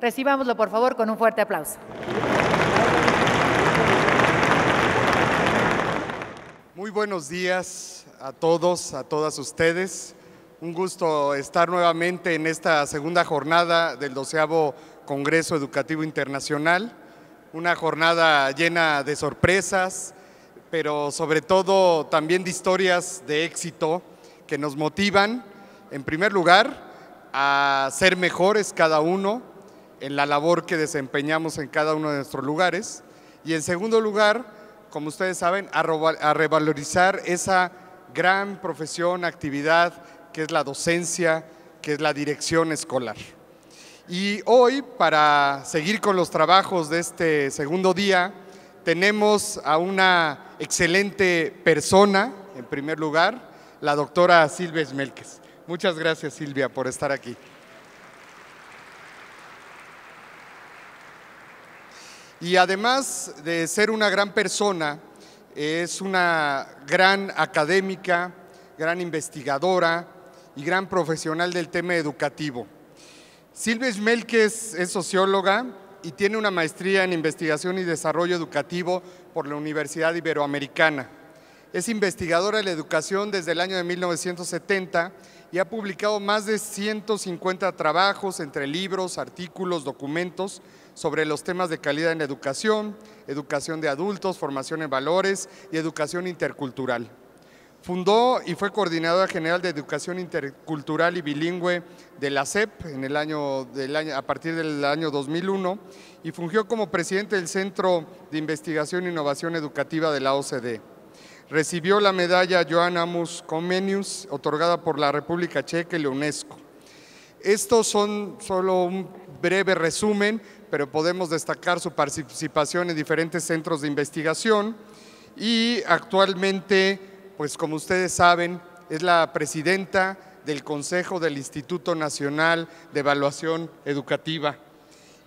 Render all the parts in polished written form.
Recibámoslo, por favor, con un fuerte aplauso. Muy buenos días a todos, a todas ustedes. Un gusto estar nuevamente en esta segunda jornada del 12º Congreso Educativo Internacional. Una jornada llena de sorpresas, pero sobre todo también de historias de éxito que nos motivan, en primer lugar, a ser mejores cada uno en la labor que desempeñamos en cada uno de nuestros lugares, y en segundo lugar, como ustedes saben, a revalorizar esa gran profesión, actividad que es la docencia, que es la dirección escolar. Y hoy, para seguir con los trabajos de este segundo día, tenemos a una excelente persona, en primer lugar, la doctora Silvia Schmelkes. Muchas gracias, Silvia, por estar aquí. Y además de ser una gran persona, es una gran académica, gran investigadora y gran profesional del tema educativo. Silvia Schmelkes es socióloga y tiene una maestría en investigación y desarrollo educativo por la Universidad Iberoamericana. Es investigadora de la educación desde el año de 1970 y ha publicado más de 150 trabajos entre libros, artículos, documentos sobre los temas de calidad en la educación, educación de adultos, formación en valores y educación intercultural. Fundó y fue coordinadora general de educación intercultural y bilingüe de la SEP a partir del año 2001 y fungió como presidente del Centro de Investigación e Innovación Educativa de la OCDE. Recibió la medalla Joan Amos Comenius, otorgada por la República Checa y la UNESCO. Estos son solo un breve resumen, pero podemos destacar su participación en diferentes centros de investigación y actualmente, pues como ustedes saben, es la presidenta del Consejo del Instituto Nacional de Evaluación Educativa.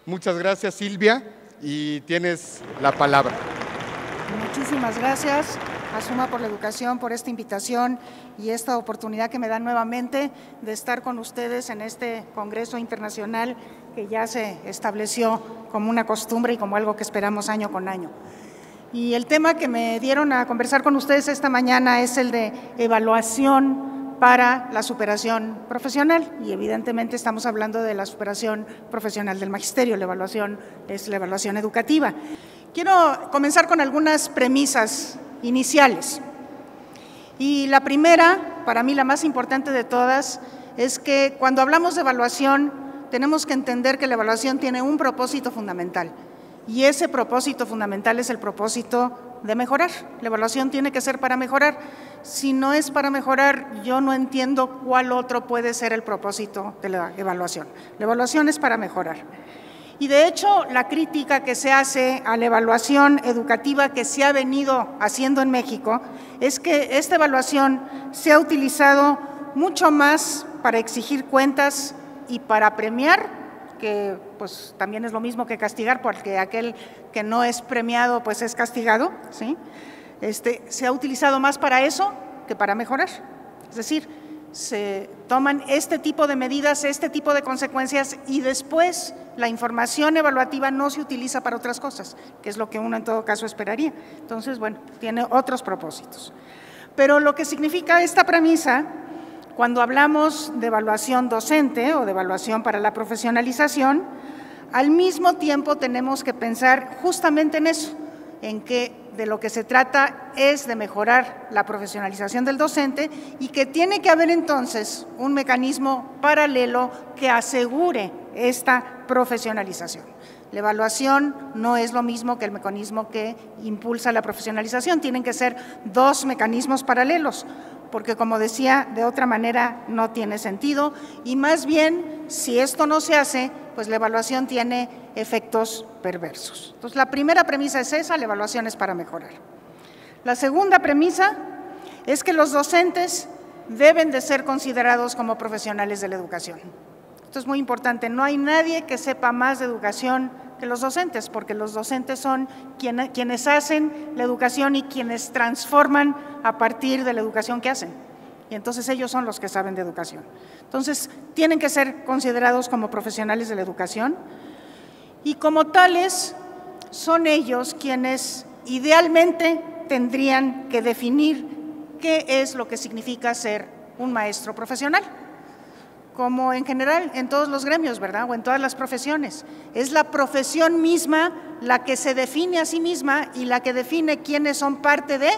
Muchas gracias, Silvia, y tienes la palabra. Muchísimas gracias a Suma por la Educación, por esta invitación y esta oportunidad que me dan nuevamente de estar con ustedes en este Congreso Internacional que ya se estableció como una costumbre y como algo que esperamos año con año. Y el tema que me dieron a conversar con ustedes esta mañana es el de evaluación para la superación profesional, y evidentemente estamos hablando de la superación profesional del magisterio. La evaluación es la evaluación educativa. Quiero comenzar con algunas premisas iniciales. Y la primera, para mí la más importante de todas, es que cuando hablamos de evaluación tenemos que entender que la evaluación tiene un propósito fundamental, y ese propósito fundamental es el propósito de mejorar. La evaluación tiene que ser para mejorar. Si no es para mejorar, yo no entiendo cuál otro puede ser el propósito de la evaluación. La evaluación es para mejorar. Y de hecho, la crítica que se hace a la evaluación educativa que se ha venido haciendo en México es que esta evaluación se ha utilizado mucho más para exigir cuentas y para premiar, que pues también es lo mismo que castigar, porque aquel que no es premiado pues es castigado, ¿sí? Se ha utilizado más para eso que para mejorar. Es decir, se toman este tipo de medidas, este tipo de consecuencias, y después la información evaluativa no se utiliza para otras cosas, que es lo que uno en todo caso esperaría. Entonces, bueno, tiene otros propósitos. Pero lo que significa esta premisa, cuando hablamos de evaluación docente o de evaluación para la profesionalización, al mismo tiempo tenemos que pensar justamente en eso, en que de lo que se trata es de mejorar la profesionalización del docente, y que tiene que haber entonces un mecanismo paralelo que asegure esta profesionalización. La evaluación no es lo mismo que el mecanismo que impulsa la profesionalización, tienen que ser dos mecanismos paralelos, porque como decía, de otra manera no tiene sentido, y más bien, si esto no se hace, pues la evaluación tiene efectos perversos. Entonces, la primera premisa es esa: la evaluación es para mejorar. La segunda premisa es que los docentes deben de ser considerados como profesionales de la educación. Esto es muy importante, no hay nadie que sepa más de educación que los docentes, porque los docentes son quienes hacen la educación y quienes transforman a partir de la educación que hacen. Y entonces ellos son los que saben de educación. Entonces, tienen que ser considerados como profesionales de la educación. y como tales son ellos quienes idealmente tendrían que definir qué es lo que significa ser un maestro profesional, como en general en todos los gremios, ¿verdad? O en todas las profesiones. Es la profesión misma la que se define a sí misma y la que define quiénes son parte de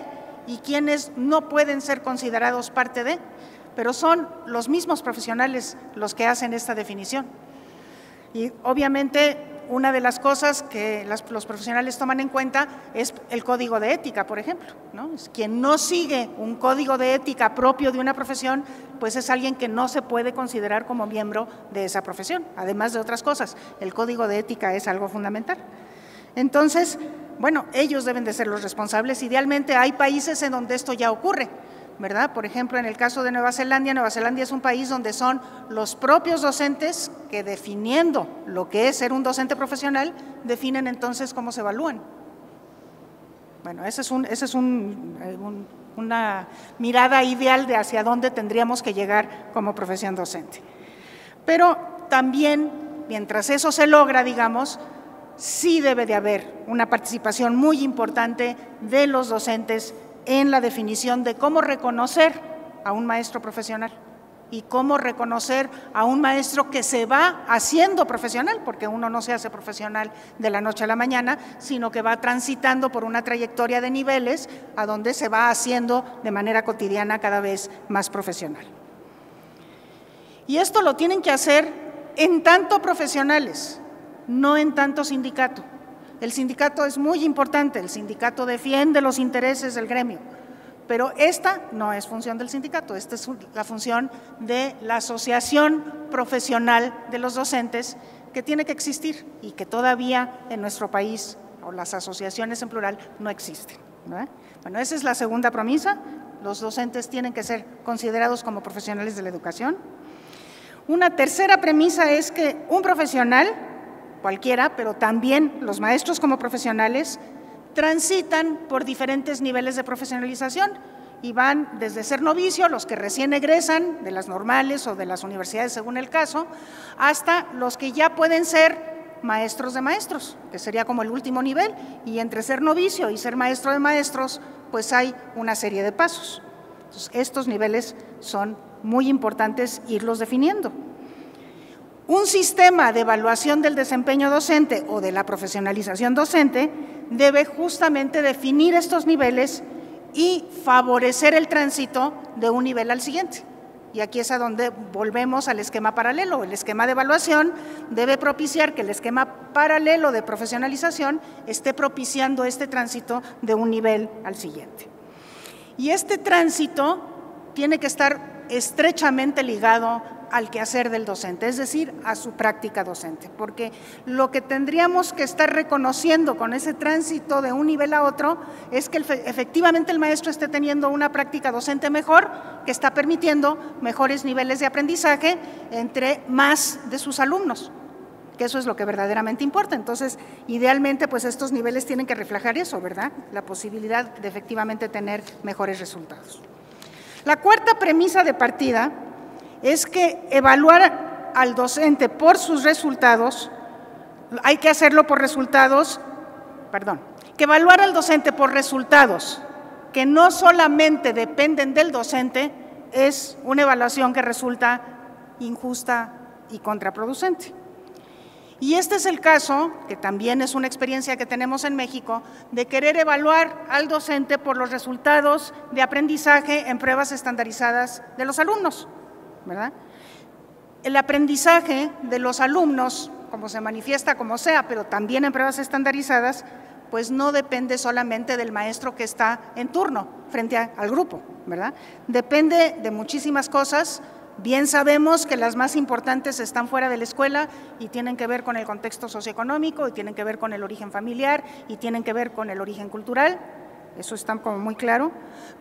y quiénes no pueden ser considerados parte de, pero son los mismos profesionales los que hacen esta definición. Y obviamente una de las cosas que los profesionales toman en cuenta es el código de ética, por ejemplo, ¿no? Quien no sigue un código de ética propio de una profesión, pues es alguien que no se puede considerar como miembro de esa profesión, además de otras cosas. El código de ética es algo fundamental. Entonces, bueno, ellos deben de ser los responsables. Idealmente hay países en donde esto ya ocurre, ¿verdad? Por ejemplo, en el caso de Nueva Zelanda es un país donde son los propios docentes que, definiendo lo que es ser un docente profesional, definen entonces cómo se evalúan. Bueno, esa es una mirada ideal de hacia dónde tendríamos que llegar como profesión docente. Pero también, mientras eso se logra, digamos, sí debe de haber una participación muy importante de los docentes en la definición de cómo reconocer a un maestro profesional y cómo reconocer a un maestro que se va haciendo profesional, porque uno no se hace profesional de la noche a la mañana, sino que va transitando por una trayectoria de niveles a donde se va haciendo de manera cotidiana cada vez más profesional. Y esto lo tienen que hacer en tanto profesionales, no en tanto sindicato. El sindicato es muy importante, el sindicato defiende los intereses del gremio, pero esta no es función del sindicato, esta es la función de la asociación profesional de los docentes que tiene que existir y que todavía en nuestro país, o las asociaciones en plural, no existen, ¿verdad? Bueno, esa es la segunda premisa, los docentes tienen que ser considerados como profesionales de la educación. Una tercera premisa es que un profesional, cualquiera, pero también los maestros como profesionales, transitan por diferentes niveles de profesionalización y van desde ser novicio, los que recién egresan de las normales o de las universidades según el caso, hasta los que ya pueden ser maestros de maestros, que sería como el último nivel, y entre ser novicio y ser maestro de maestros, pues hay una serie de pasos. Entonces, estos niveles son muy importantes irlos definiendo. Un sistema de evaluación del desempeño docente o de la profesionalización docente debe justamente definir estos niveles y favorecer el tránsito de un nivel al siguiente. Y aquí es a donde volvemos al esquema paralelo. El esquema de evaluación debe propiciar que el esquema paralelo de profesionalización esté propiciando este tránsito de un nivel al siguiente. Y este tránsito tiene que estar estrechamente ligado al quehacer del docente, es decir, a su práctica docente, porque lo que tendríamos que estar reconociendo con ese tránsito de un nivel a otro es que efectivamente el maestro esté teniendo una práctica docente mejor, que está permitiendo mejores niveles de aprendizaje entre más de sus alumnos, que eso es lo que verdaderamente importa. Entonces, idealmente, pues estos niveles tienen que reflejar eso, ¿verdad? La posibilidad de efectivamente tener mejores resultados. La cuarta premisa de partida es que evaluar al docente por sus resultados, hay que hacerlo por resultados, que evaluar al docente por resultados que no solamente dependen del docente es una evaluación que resulta injusta y contraproducente. Y este es el caso, que también es una experiencia que tenemos en México, de querer evaluar al docente por los resultados de aprendizaje en pruebas estandarizadas de los alumnos, ¿verdad? El aprendizaje de los alumnos, como se manifiesta como sea, pero también en pruebas estandarizadas, pues no depende solamente del maestro que está en turno frente al grupo, ¿verdad? Depende de muchísimas cosas. Bien sabemos que las más importantes están fuera de la escuela y tienen que ver con el contexto socioeconómico, y tienen que ver con el origen familiar, y tienen que ver con el origen cultural, eso está como muy claro,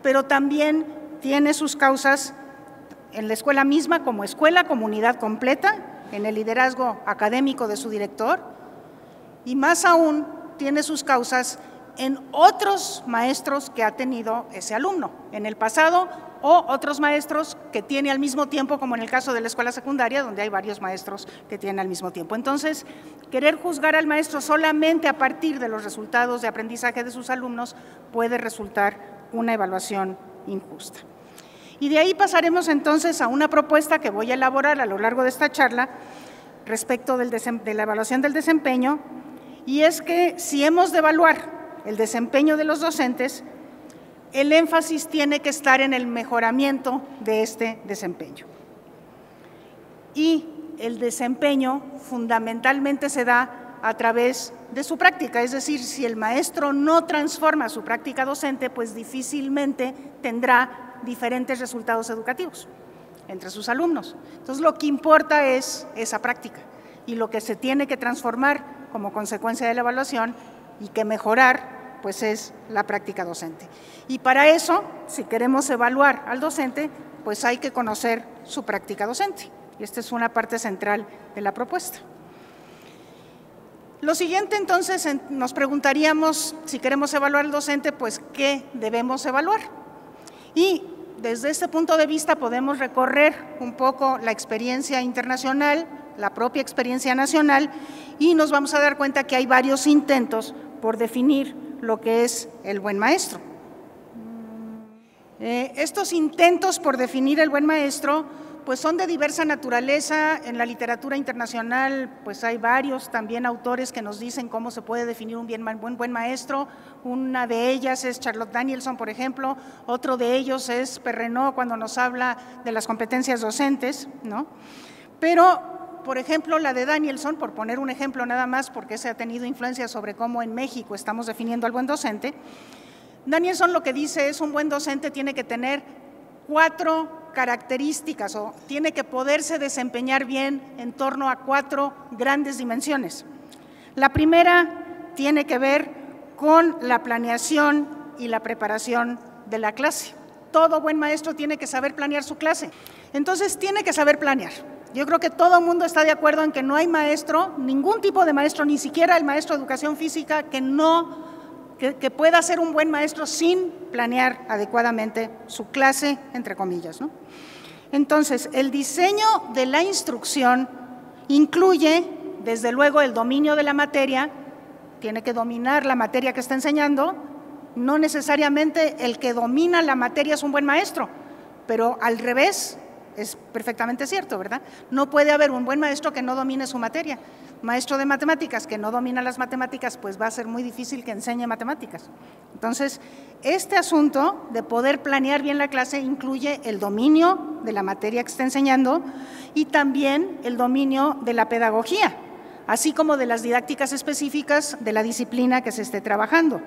pero también tiene sus causas en la escuela misma, como escuela, comunidad completa, en el liderazgo académico de su director, y más aún tiene sus causas en otros maestros que ha tenido ese alumno en el pasado o otros maestros que tiene al mismo tiempo, como en el caso de la escuela secundaria, donde hay varios maestros que tienen al mismo tiempo. Entonces, querer juzgar al maestro solamente a partir de los resultados de aprendizaje de sus alumnos puede resultar una evaluación injusta. Y de ahí pasaremos entonces a una propuesta que voy a elaborar a lo largo de esta charla respecto de la evaluación del desempeño, y es que si hemos de evaluar el desempeño de los docentes, el énfasis tiene que estar en el mejoramiento de este desempeño. Y el desempeño fundamentalmente se da a través de su práctica, es decir, si el maestro no transforma su práctica docente, pues difícilmente tendrá diferentes resultados educativos entre sus alumnos. Entonces, lo que importa es esa práctica y lo que se tiene que transformar como consecuencia de la evaluación y que mejorar, pues es la práctica docente. Y para eso, si queremos evaluar al docente, pues hay que conocer su práctica docente. Y esta es una parte central de la propuesta. Lo siguiente, entonces, nos preguntaríamos, si queremos evaluar al docente, pues ¿qué debemos evaluar? Y desde este punto de vista podemos recorrer un poco la experiencia internacional, la propia experiencia nacional, y nos vamos a dar cuenta que hay varios intentos por definir lo que es el buen maestro. Estos intentos por definir el buen maestro pues son de diversa naturaleza. En la literatura internacional pues hay varios también autores que nos dicen cómo se puede definir un buen maestro. Una de ellas es Charlotte Danielson, por ejemplo, otro de ellos es Perrenot cuando nos habla de las competencias docentes, ¿no? Pero por ejemplo, la de Danielson, por poner un ejemplo nada más, porque ese ha tenido influencia sobre cómo en México estamos definiendo al buen docente, Danielson lo que dice es un buen docente tiene que tener 4 características o tiene que poderse desempeñar bien en torno a 4 grandes dimensiones. La primera tiene que ver con la planeación y la preparación de la clase. Todo buen maestro tiene que saber planear su clase. Entonces, tiene que saber planear. Yo creo que todo el mundo está de acuerdo en que no hay maestro, ningún tipo de maestro, ni siquiera el maestro de educación física, que pueda ser un buen maestro sin planear adecuadamente su clase, entre comillas, ¿no? Entonces, el diseño de la instrucción incluye, desde luego, el dominio de la materia, tiene que dominar la materia que está enseñando. No necesariamente el que domina la materia es un buen maestro, pero al revés es perfectamente cierto, ¿verdad? No puede haber un buen maestro que no domine su materia. Maestro de matemáticas que no domina las matemáticas, pues va a ser muy difícil que enseñe matemáticas. Entonces, este asunto de poder planear bien la clase incluye el dominio de la materia que está enseñando y también el dominio de la pedagogía, así como de las didácticas específicas de la disciplina que se esté trabajando.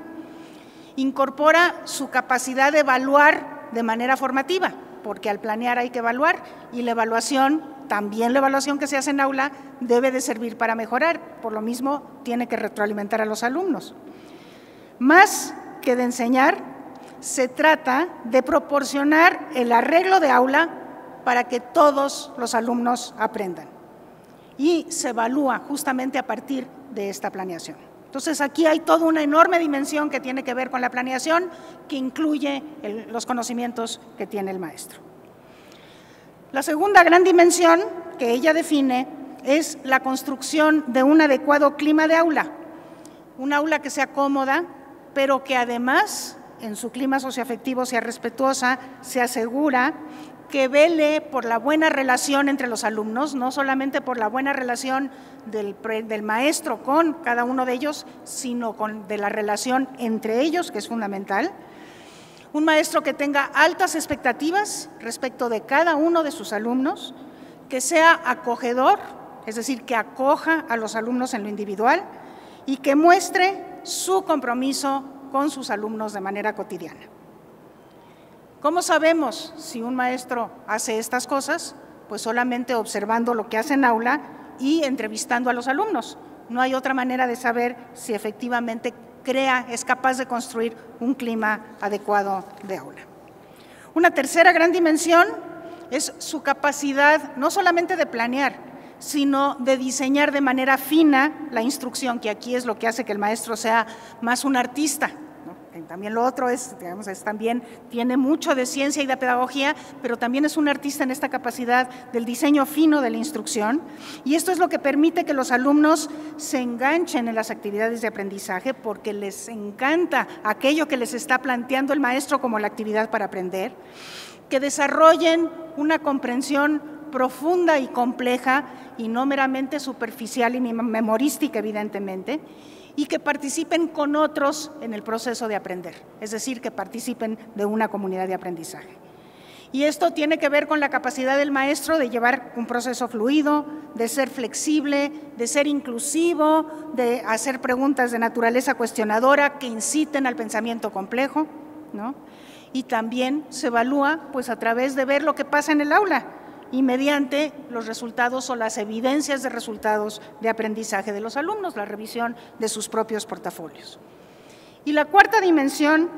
Incorpora su capacidad de evaluar de manera formativa, porque al planear hay que evaluar y la evaluación, también la evaluación que se hace en aula, debe de servir para mejorar, por lo mismo tiene que retroalimentar a los alumnos. Más que de enseñar, se trata de proporcionar el arreglo de aula para que todos los alumnos aprendan y se evalúa justamente a partir de esta planeación. Entonces, aquí hay toda una enorme dimensión que tiene que ver con la planeación, que incluye los conocimientos que tiene el maestro. La segunda gran dimensión que ella define es la construcción de un adecuado clima de aula, un aula que sea cómoda, pero que además en su clima socioafectivo sea respetuosa, se asegura que vele por la buena relación entre los alumnos, no solamente por la buena relación del maestro con cada uno de ellos, sino de la relación entre ellos, que es fundamental. Un maestro que tenga altas expectativas respecto de cada uno de sus alumnos, que sea acogedor, es decir, que acoja a los alumnos en lo individual y que muestre su compromiso con sus alumnos de manera cotidiana. ¿Cómo sabemos si un maestro hace estas cosas? Pues solamente observando lo que hace en aula y entrevistando a los alumnos. No hay otra manera de saber si efectivamente es capaz de construir un clima adecuado de aula. Una tercera gran dimensión es su capacidad no solamente de planear, sino de diseñar de manera fina la instrucción, que aquí es lo que hace que el maestro sea más un artista También lo otro es, digamos, también tiene mucho de ciencia y de pedagogía, pero también es un artista en esta capacidad del diseño fino de la instrucción, y esto es lo que permite que los alumnos se enganchen en las actividades de aprendizaje porque les encanta aquello que les está planteando el maestro como la actividad para aprender, que desarrollen una comprensión profunda y compleja y no meramente superficial y memorística, evidentemente, y que participen con otros en el proceso de aprender, es decir, que participen de una comunidad de aprendizaje. Y esto tiene que ver con la capacidad del maestro de llevar un proceso fluido, de ser flexible, de ser inclusivo, de hacer preguntas de naturaleza cuestionadora que inciten al pensamiento complejo, ¿no? Y también se evalúa pues, a través de ver lo que pasa en el aula y mediante los resultados o las evidencias de resultados de aprendizaje de los alumnos, la revisión de sus propios portafolios. Y la cuarta dimensión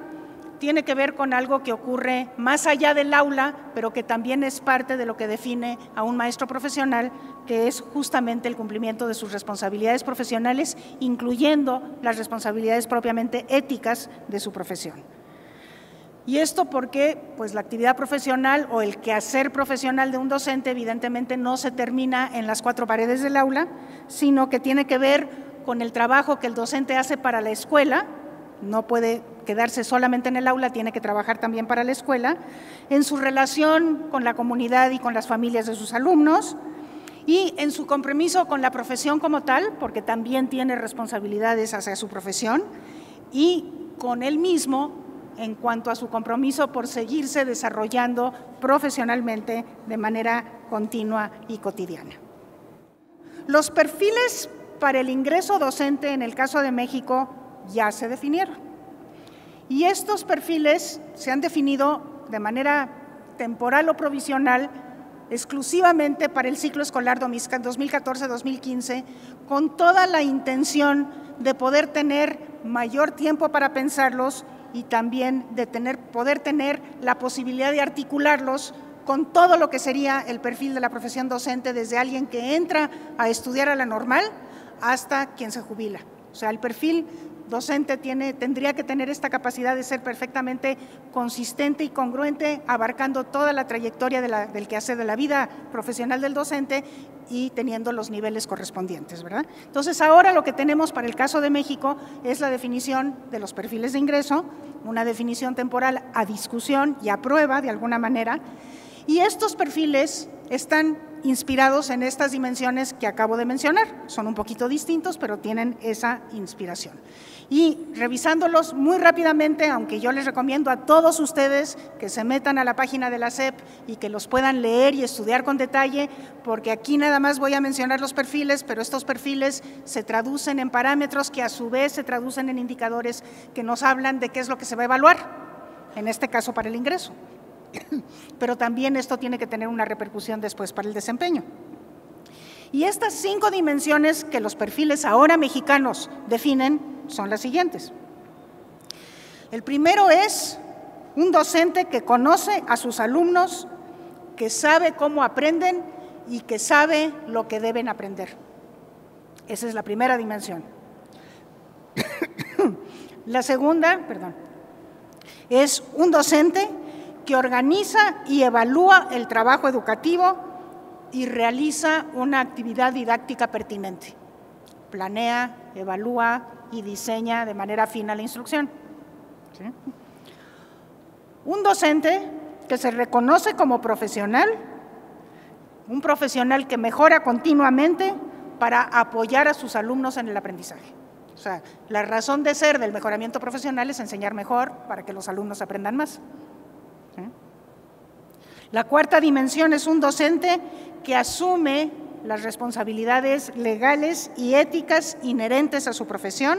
tiene que ver con algo que ocurre más allá del aula, pero que también es parte de lo que define a un maestro profesional, que es justamente el cumplimiento de sus responsabilidades profesionales, incluyendo las responsabilidades propiamente éticas de su profesión. Y esto porque pues, la actividad profesional o el quehacer profesional de un docente evidentemente no se termina en las cuatro paredes del aula, sino que tiene que ver con el trabajo que el docente hace para la escuela, no puede quedarse solamente en el aula, tiene que trabajar también para la escuela, en su relación con la comunidad y con las familias de sus alumnos y en su compromiso con la profesión como tal, porque también tiene responsabilidades hacia su profesión, y con él mismo en cuanto a su compromiso por seguirse desarrollando profesionalmente de manera continua y cotidiana. Los perfiles para el ingreso docente en el caso de México ya se definieron. Y estos perfiles se han definido de manera temporal o provisional exclusivamente para el ciclo escolar 2014-2015, con toda la intención de poder tener mayor tiempo para pensarlos y también de poder tener la posibilidad de articularlos con todo lo que sería el perfil de la profesión docente, desde alguien que entra a estudiar a la normal hasta quien se jubila. O sea, el perfil docente tendría que tener esta capacidad de ser perfectamente consistente y congruente, abarcando toda la trayectoria del quehacer de la vida profesional del docente y teniendo los niveles correspondientes, ¿verdad? Entonces, ahora lo que tenemos para el caso de México es la definición de los perfiles de ingreso, una definición temporal a discusión y a prueba de alguna manera, y estos perfiles están inspirados en estas dimensiones que acabo de mencionar. Son un poquito distintos, pero tienen esa inspiración. Y revisándolos muy rápidamente, aunque yo les recomiendo a todos ustedes que se metan a la página de la SEP y que los puedan leer y estudiar con detalle, porque aquí nada más voy a mencionar los perfiles, pero estos perfiles se traducen en parámetros que a su vez se traducen en indicadores que nos hablan de qué es lo que se va a evaluar, en este caso para el ingreso. Pero también esto tiene que tener una repercusión después para el desempeño. Y estas 5 dimensiones que los perfiles ahora mexicanos definen son las siguientes. El primero es un docente que conoce a sus alumnos, que sabe cómo aprenden y que sabe lo que deben aprender. Esa es la primera dimensión. La segunda, es un docente que organiza y evalúa el trabajo educativo y realiza una actividad didáctica pertinente. Planea, evalúa y diseña de manera fina la instrucción. ¿Sí? Un docente que se reconoce como profesional, un profesional que mejora continuamente para apoyar a sus alumnos en el aprendizaje. O sea, la razón de ser del mejoramiento profesional es enseñar mejor para que los alumnos aprendan más. La cuarta dimensión es un docente que asume las responsabilidades legales y éticas inherentes a su profesión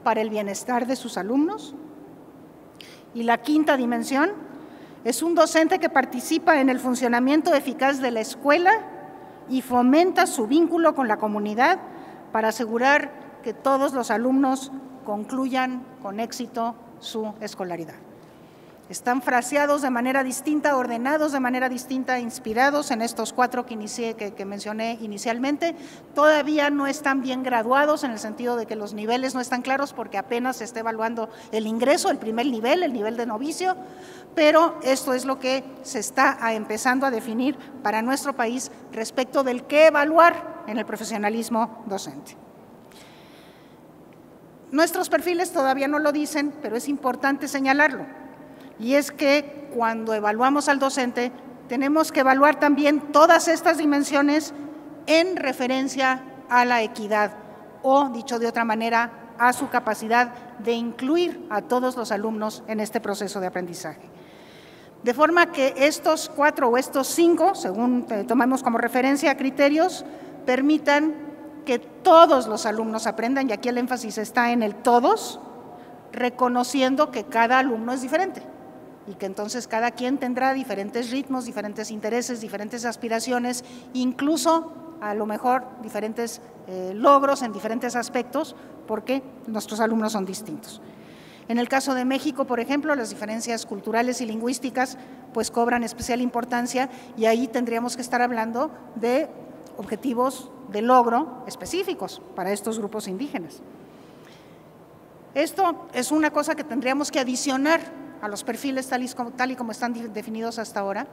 para el bienestar de sus alumnos. Y la quinta dimensión es un docente que participa en el funcionamiento eficaz de la escuela y fomenta su vínculo con la comunidad para asegurar que todos los alumnos concluyan con éxito su escolaridad. Están fraseados de manera distinta, ordenados de manera distinta, inspirados en estos 4 que mencioné inicialmente. Todavía no están bien graduados en el sentido de que los niveles no están claros porque apenas se está evaluando el ingreso, el primer nivel, el nivel de novicio, pero esto es lo que se está empezando a definir para nuestro país respecto del qué evaluar en el profesionalismo docente. Nuestros perfiles todavía no lo dicen, pero es importante señalarlo. Y es que cuando evaluamos al docente, tenemos que evaluar también todas estas dimensiones en referencia a la equidad o, dicho de otra manera, a su capacidad de incluir a todos los alumnos en este proceso de aprendizaje. De forma que estos 4 o estos 5, según tomamos como referencia criterios, permitan que todos los alumnos aprendan, y aquí el énfasis está en el todos, reconociendo que cada alumno es diferente y que entonces cada quien tendrá diferentes ritmos, diferentes intereses, diferentes aspiraciones, incluso a lo mejor diferentes logros en diferentes aspectos, porque nuestros alumnos son distintos. En el caso de México, por ejemplo, las diferencias culturales y lingüísticas pues cobran especial importancia y ahí tendríamos que estar hablando de objetivos de logro específicos para estos grupos indígenas. Esto es una cosa que tendríamos que adicionar a los perfiles tal y como están definidos hasta ahora.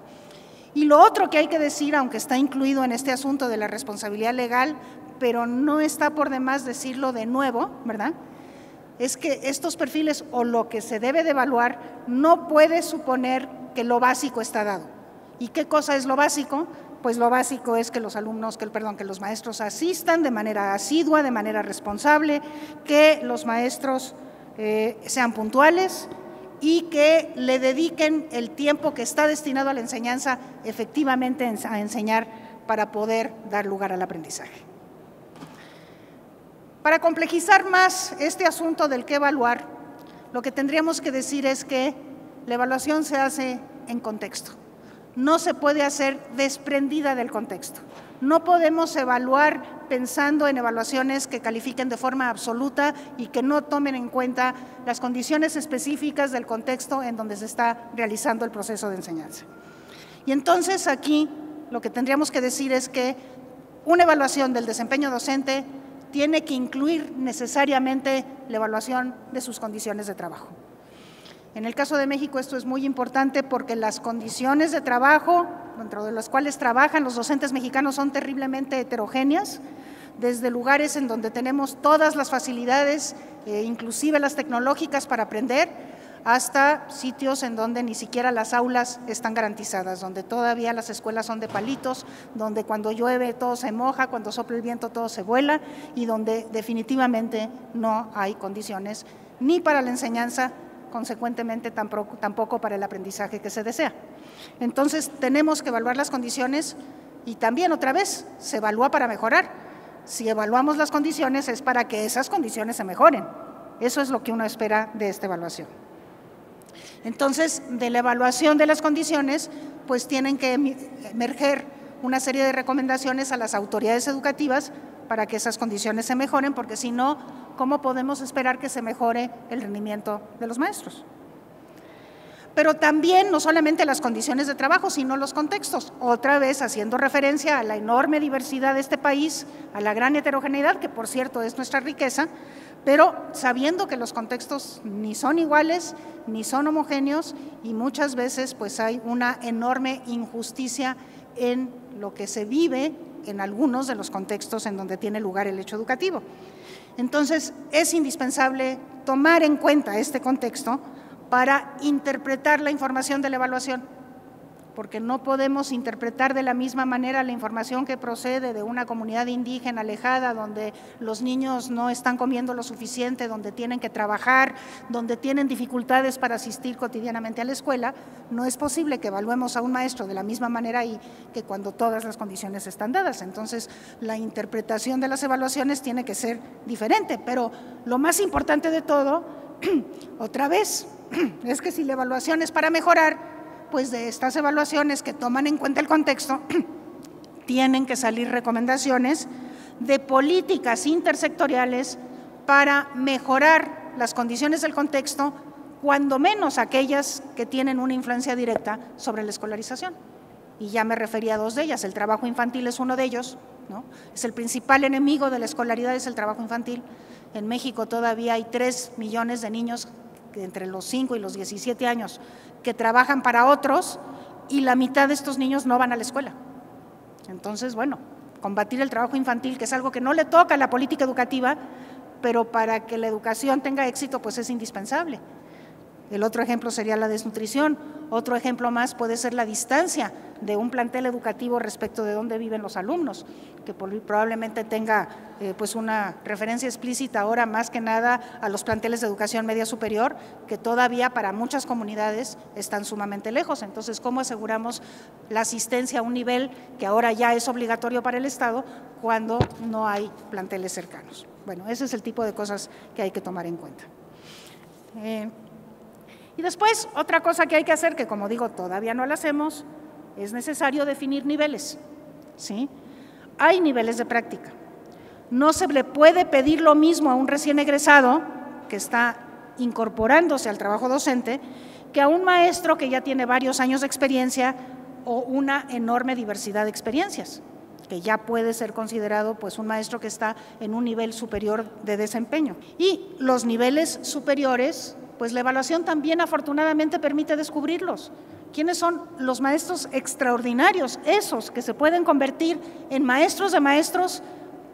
Y lo otro que hay que decir, aunque está incluido en este asunto de la responsabilidad legal, pero no está por demás decirlo de nuevo, ¿verdad?, es que estos perfiles o lo que se debe de evaluar no puede suponer que lo básico está dado. ¿Y qué cosa es lo básico? Pues lo básico es que los maestros asistan de manera asidua, de manera responsable, que los maestros sean puntuales y que le dediquen el tiempo que está destinado a la enseñanza efectivamente a enseñar para poder dar lugar al aprendizaje. Para complejizar más este asunto del qué evaluar, lo que tendríamos que decir es que la evaluación se hace en contexto. No se puede hacer desprendida del contexto. No podemos evaluar pensando en evaluaciones que califiquen de forma absoluta y que no tomen en cuenta las condiciones específicas del contexto en donde se está realizando el proceso de enseñanza. Y entonces aquí lo que tendríamos que decir es que una evaluación del desempeño docente tiene que incluir necesariamente la evaluación de sus condiciones de trabajo. En el caso de México esto es muy importante porque las condiciones de trabajo, dentro de las cuales trabajan los docentes mexicanos, son terriblemente heterogéneas, desde lugares en donde tenemos todas las facilidades, inclusive las tecnológicas para aprender, hasta sitios en donde ni siquiera las aulas están garantizadas, donde todavía las escuelas son de palitos, donde cuando llueve todo se moja, cuando sopla el viento todo se vuela y donde definitivamente no hay condiciones ni para la enseñanza, consecuentemente tampoco para el aprendizaje que se desea. Entonces tenemos que evaluar las condiciones y también otra vez se evalúa para mejorar. Si evaluamos las condiciones es para que esas condiciones se mejoren. Eso es lo que uno espera de esta evaluación. Entonces, de la evaluación de las condiciones, pues tienen que emerger una serie de recomendaciones a las autoridades educativas para que esas condiciones se mejoren, porque si no, ¿cómo podemos esperar que se mejore el rendimiento de los maestros? Pero también no solamente las condiciones de trabajo, sino los contextos. Otra vez haciendo referencia a la enorme diversidad de este país, a la gran heterogeneidad, que por cierto es nuestra riqueza, pero sabiendo que los contextos ni son iguales, ni son homogéneos y muchas veces pues hay una enorme injusticia en lo que se vive en algunos de los contextos en donde tiene lugar el hecho educativo. Entonces, es indispensable tomar en cuenta este contexto para interpretar la información de la evaluación, porque no podemos interpretar de la misma manera la información que procede de una comunidad indígena alejada, donde los niños no están comiendo lo suficiente, donde tienen que trabajar, donde tienen dificultades para asistir cotidianamente a la escuela. No es posible que evaluemos a un maestro de la misma manera y que cuando todas las condiciones están dadas. Entonces, la interpretación de las evaluaciones tiene que ser diferente, pero lo más importante de todo, otra vez, es que si la evaluación es para mejorar, pues de estas evaluaciones que toman en cuenta el contexto, tienen que salir recomendaciones de políticas intersectoriales para mejorar las condiciones del contexto cuando menos aquellas que tienen una influencia directa sobre la escolarización. Y ya me refería a dos de ellas, el trabajo infantil es uno de ellos, ¿no? Es el principal enemigo de la escolaridad, es el trabajo infantil. En México todavía hay 3 millones de niños entre los 5 y los 17 años que trabajan para otros y la mitad de estos niños no van a la escuela. Entonces, bueno, combatir el trabajo infantil, que es algo que no le toca a la política educativa, pero para que la educación tenga éxito, pues es indispensable. El otro ejemplo sería la desnutrición. Otro ejemplo más puede ser la distancia de un plantel educativo respecto de dónde viven los alumnos, que probablemente tenga pues una referencia explícita ahora más que nada a los planteles de educación media superior, que todavía para muchas comunidades están sumamente lejos. Entonces, ¿cómo aseguramos la asistencia a un nivel que ahora ya es obligatorio para el Estado cuando no hay planteles cercanos? Bueno, ese es el tipo de cosas que hay que tomar en cuenta. Y después, otra cosa que hay que hacer, que como digo, todavía no la hacemos, es necesario definir niveles, ¿sí? Hay niveles de práctica. No se le puede pedir lo mismo a un recién egresado que está incorporándose al trabajo docente que a un maestro que ya tiene varios años de experiencia o una enorme diversidad de experiencias, que ya puede ser considerado pues un maestro que está en un nivel superior de desempeño. Y los niveles superiores, pues la evaluación también afortunadamente permite descubrirlos. ¿Quiénes son los maestros extraordinarios? Esos que se pueden convertir en maestros de maestros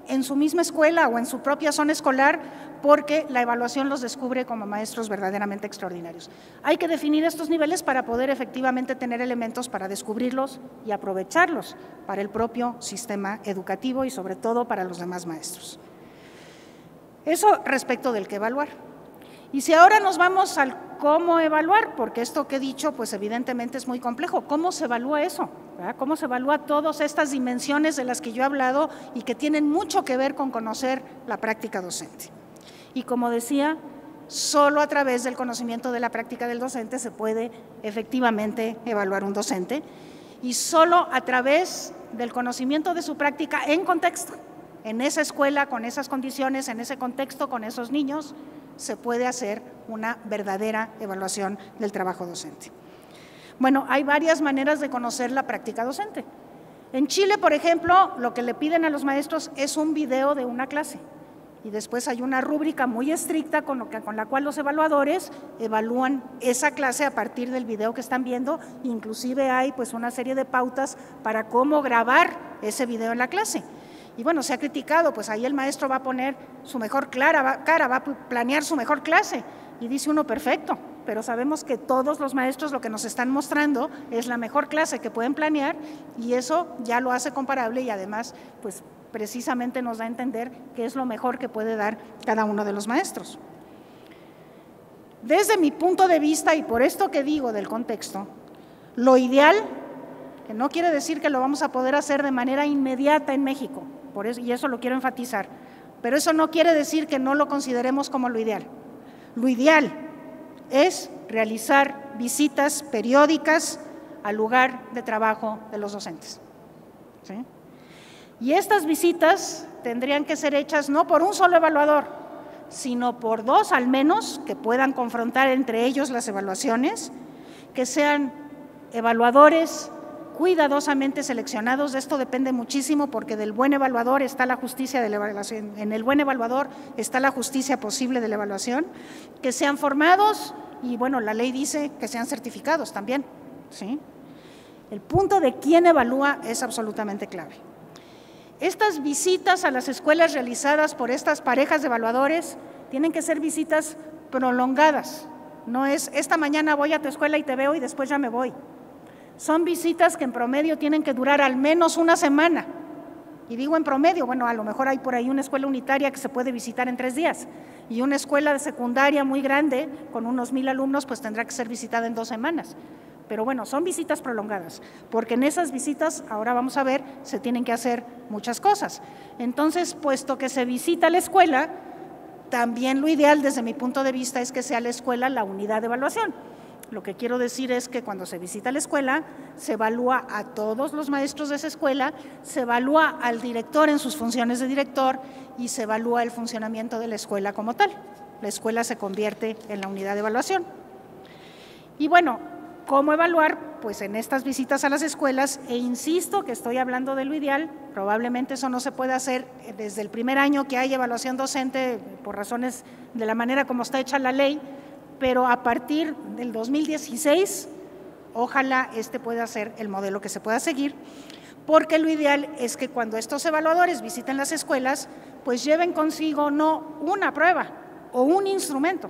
en su misma escuela o en su propia zona escolar, porque la evaluación los descubre como maestros verdaderamente extraordinarios. Hay que definir estos niveles para poder efectivamente tener elementos para descubrirlos y aprovecharlos para el propio sistema educativo y sobre todo para los demás maestros. Eso respecto del que evaluar. Y si ahora nos vamos al cómo evaluar, porque esto que he dicho, pues evidentemente es muy complejo. ¿Cómo se evalúa eso? ¿Verdad? ¿Cómo se evalúa todas estas dimensiones de las que yo he hablado y que tienen mucho que ver con conocer la práctica docente? Y como decía, solo a través del conocimiento de la práctica del docente se puede efectivamente evaluar un docente y solo a través del conocimiento de su práctica en contexto, en esa escuela, con esas condiciones, en ese contexto, con esos niños, se puede hacer una verdadera evaluación del trabajo docente. Bueno, hay varias maneras de conocer la práctica docente. En Chile, por ejemplo, lo que le piden a los maestros es un video de una clase y después hay una rúbrica muy estricta con la cual los evaluadores evalúan esa clase a partir del video que están viendo. Inclusive hay pues una serie de pautas para cómo grabar ese video en la clase. Y bueno, se ha criticado, pues ahí el maestro va a poner su mejor cara, va a planear su mejor clase. Y dice uno, perfecto, pero sabemos que todos los maestros lo que nos están mostrando es la mejor clase que pueden planear y eso ya lo hace comparable y además, pues precisamente nos da a entender qué es lo mejor que puede dar cada uno de los maestros. Desde mi punto de vista, y por esto que digo del contexto, lo ideal, que no quiere decir que lo vamos a poder hacer de manera inmediata en México, por eso, y eso lo quiero enfatizar, pero eso no quiere decir que no lo consideremos como lo ideal. Lo ideal es realizar visitas periódicas al lugar de trabajo de los docentes, ¿sí? Y estas visitas tendrían que ser hechas no por un solo evaluador, sino por 2 al menos, que puedan confrontar entre ellos las evaluaciones, que sean evaluadores cuidadosamente seleccionados. De esto depende muchísimo porque del buen evaluador está la justicia de la evaluación, en el buen evaluador está la justicia posible de la evaluación, que sean formados y bueno, la ley dice que sean certificados también, ¿sí? El punto de quién evalúa es absolutamente clave. Estas visitas a las escuelas realizadas por estas parejas de evaluadores tienen que ser visitas prolongadas, no es esta mañana voy a tu escuela y te veo y después ya me voy. Son visitas que en promedio tienen que durar al menos una semana. Y digo en promedio, bueno, a lo mejor hay por ahí una escuela unitaria que se puede visitar en 3 días y una escuela de secundaria muy grande con unos 1000 alumnos pues tendrá que ser visitada en 2 semanas. Pero bueno, son visitas prolongadas, porque en esas visitas, ahora vamos a ver, se tienen que hacer muchas cosas. Entonces, puesto que se visita la escuela, también lo ideal desde mi punto de vista es que sea la escuela la unidad de evaluación. Lo que quiero decir es que cuando se visita la escuela, se evalúa a todos los maestros de esa escuela, se evalúa al director en sus funciones de director y se evalúa el funcionamiento de la escuela como tal. La escuela se convierte en la unidad de evaluación. Y bueno, ¿cómo evaluar? Pues en estas visitas a las escuelas, e insisto que estoy hablando de lo ideal, probablemente eso no se puede hacer desde el primer año que hay evaluación docente por razones de la manera como está hecha la ley, pero a partir del 2016, ojalá este pueda ser el modelo que se pueda seguir, porque lo ideal es que cuando estos evaluadores visiten las escuelas, pues lleven consigo no una prueba o un instrumento,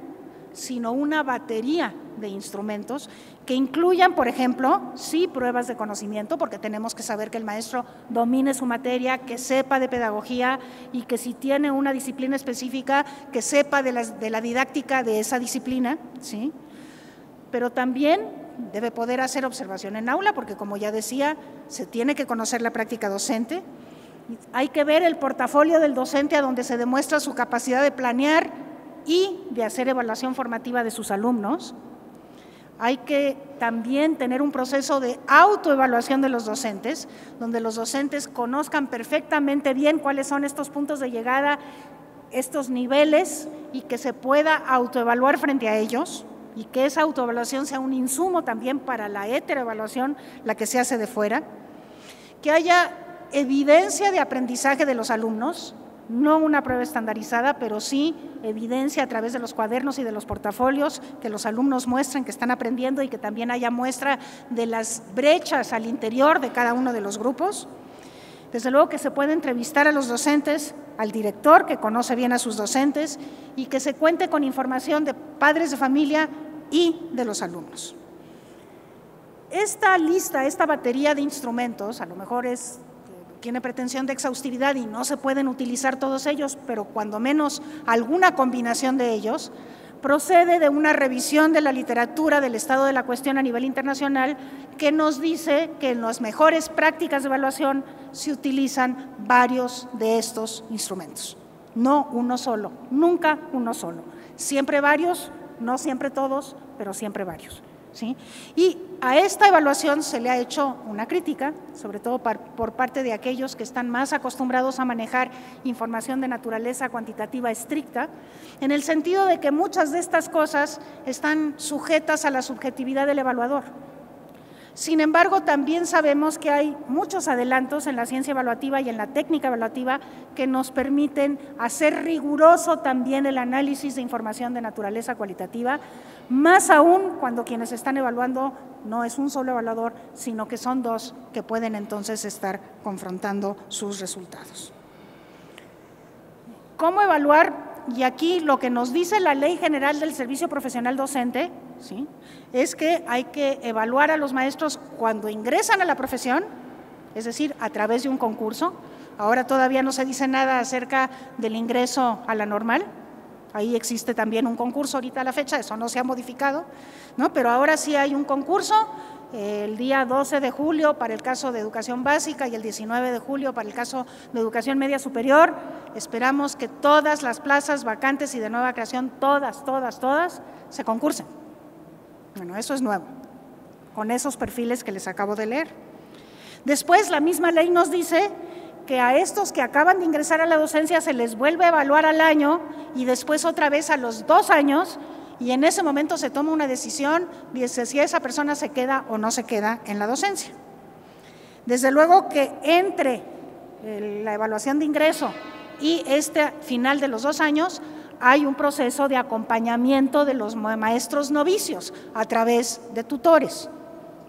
sino una batería de instrumentos que incluyan, por ejemplo, sí, pruebas de conocimiento, porque tenemos que saber que el maestro domine su materia, que sepa de pedagogía y que si tiene una disciplina específica, que sepa de la didáctica de esa disciplina, ¿sí? Pero también debe poder hacer observación en aula, porque como ya decía, se tiene que conocer la práctica docente. Hay que ver el portafolio del docente a donde se demuestra su capacidad de planear y de hacer evaluación formativa de sus alumnos. Hay que también tener un proceso de autoevaluación de los docentes, donde los docentes conozcan perfectamente bien cuáles son estos puntos de llegada, estos niveles, y que se pueda autoevaluar frente a ellos, y que esa autoevaluación sea un insumo también para la heteroevaluación, la que se hace de fuera. Que haya evidencia de aprendizaje de los alumnos, no una prueba estandarizada, pero sí evidencia a través de los cuadernos y de los portafolios, que los alumnos muestren que están aprendiendo y que también haya muestra de las brechas al interior de cada uno de los grupos. Desde luego que se puede entrevistar a los docentes, al director que conoce bien a sus docentes y que se cuente con información de padres de familia y de los alumnos. Esta lista, esta batería de instrumentos, a lo mejor tiene pretensión de exhaustividad y no se pueden utilizar todos ellos, pero cuando menos alguna combinación de ellos, procede de una revisión de la literatura del estado de la cuestión a nivel internacional que nos dice que en las mejores prácticas de evaluación se utilizan varios de estos instrumentos, no uno solo, nunca uno solo, siempre varios, no siempre todos, pero siempre varios. ¿Sí? Y a esta evaluación se le ha hecho una crítica, sobre todo por parte de aquellos que están más acostumbrados a manejar información de naturaleza cuantitativa estricta, en el sentido de que muchas de estas cosas están sujetas a la subjetividad del evaluador. Sin embargo, también sabemos que hay muchos adelantos en la ciencia evaluativa y en la técnica evaluativa que nos permiten hacer riguroso también el análisis de información de naturaleza cualitativa, más aún cuando quienes están evaluando no es un solo evaluador, sino que son dos que pueden entonces estar confrontando sus resultados. ¿Cómo evaluar? Y aquí lo que nos dice la Ley General del Servicio Profesional Docente, ¿sí?, es que hay que evaluar a los maestros cuando ingresan a la profesión, es decir, a través de un concurso. Ahora todavía no se dice nada acerca del ingreso a la normal, ahí existe también un concurso ahorita a la fecha, eso no se ha modificado, ¿no? Pero ahora sí hay un concurso, el día 12 de julio para el caso de educación básica y el 19 de julio para el caso de educación media superior. Esperamos que todas las plazas vacantes y de nueva creación, todas, se concursen. Bueno, eso es nuevo, con esos perfiles que les acabo de leer. Después, la misma ley nos dice que a estos que acaban de ingresar a la docencia se les vuelve a evaluar al año y después otra vez a los 2 años, y en ese momento se toma una decisión de si esa persona se queda o no se queda en la docencia. Desde luego que entre la evaluación de ingreso y este final de los 2 años hay un proceso de acompañamiento de los maestros novicios a través de tutores.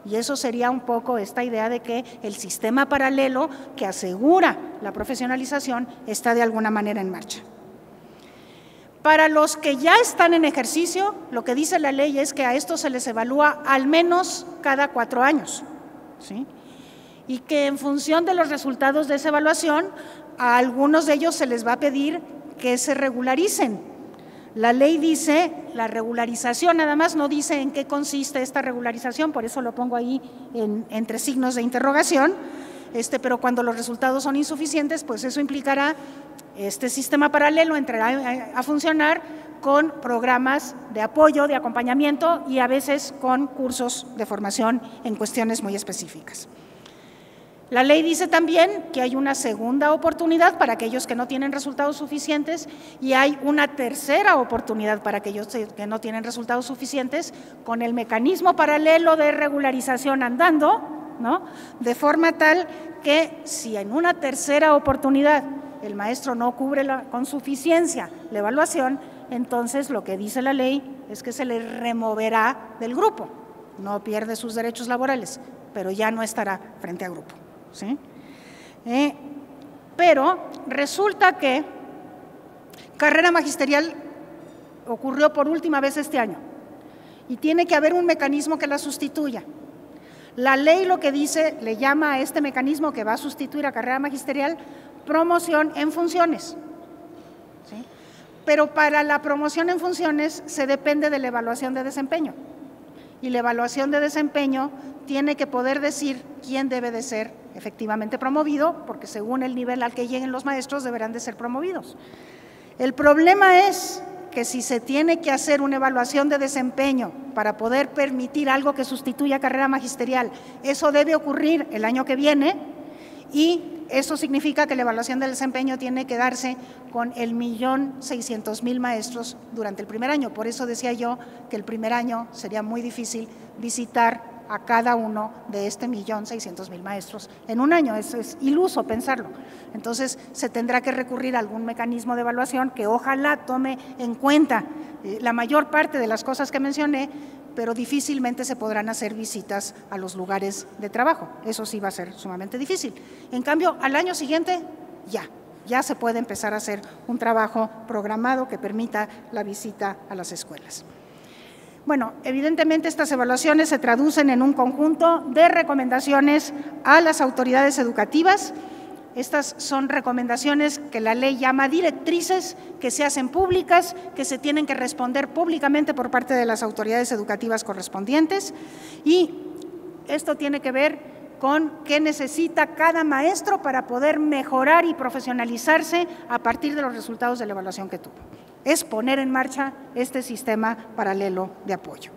Y eso sería un poco esta idea de que el sistema paralelo que asegura la profesionalización está de alguna manera en marcha. Para los que ya están en ejercicio, lo que dice la ley es que a estos se les evalúa al menos cada 4 años, ¿sí? Y que en función de los resultados de esa evaluación, a algunos de ellos se les va a pedir que se regularicen. La ley dice la regularización, nada más no dice en qué consiste esta regularización, por eso lo pongo ahí entre signos de interrogación, pero cuando los resultados son insuficientes, pues eso implicará este sistema paralelo entrará a funcionar con programas de apoyo, de acompañamiento y a veces con cursos de formación en cuestiones muy específicas. La ley dice también que hay una segunda oportunidad para aquellos que no tienen resultados suficientes y hay una tercera oportunidad para aquellos que no tienen resultados suficientes, con el mecanismo paralelo de regularización andando, ¿no? De forma tal que si en una tercera oportunidad el maestro no cubre con suficiencia la evaluación, entonces lo que dice la ley es que se le removerá del grupo. No pierde sus derechos laborales, pero ya no estará frente a grupo. ¿Sí? Pero resulta que carrera magisterial ocurrió por última vez este año y tiene que haber un mecanismo que la sustituya. La ley lo que dice, le llama a este mecanismo que va a sustituir a carrera magisterial promoción en funciones. ¿Sí? Pero para la promoción en funciones se depende de la evaluación de desempeño y la evaluación de desempeño tiene que poder decir quién debe de ser efectivamente promovido, porque según el nivel al que lleguen los maestros deberán de ser promovidos. El problema es que si se tiene que hacer una evaluación de desempeño para poder permitir algo que sustituya carrera magisterial, eso debe ocurrir el año que viene y eso significa que la evaluación del desempeño tiene que darse con el 1.600.000 maestros durante el primer año. Por eso decía yo que el primer año sería muy difícil visitar a cada uno de 1.600.000 maestros en un año. Es iluso pensarlo. Entonces, se tendrá que recurrir a algún mecanismo de evaluación que ojalá tome en cuenta la mayor parte de las cosas que mencioné, pero difícilmente se podrán hacer visitas a los lugares de trabajo. Eso sí va a ser sumamente difícil. En cambio, al año siguiente, ya se puede empezar a hacer un trabajo programado que permita la visita a las escuelas. Bueno, evidentemente estas evaluaciones se traducen en un conjunto de recomendaciones a las autoridades educativas. Estas son recomendaciones que la ley llama directrices, que se hacen públicas, que se tienen que responder públicamente por parte de las autoridades educativas correspondientes y esto tiene que ver con qué necesita cada maestro para poder mejorar y profesionalizarse a partir de los resultados de la evaluación que tuvo. Es poner en marcha este sistema paralelo de apoyo.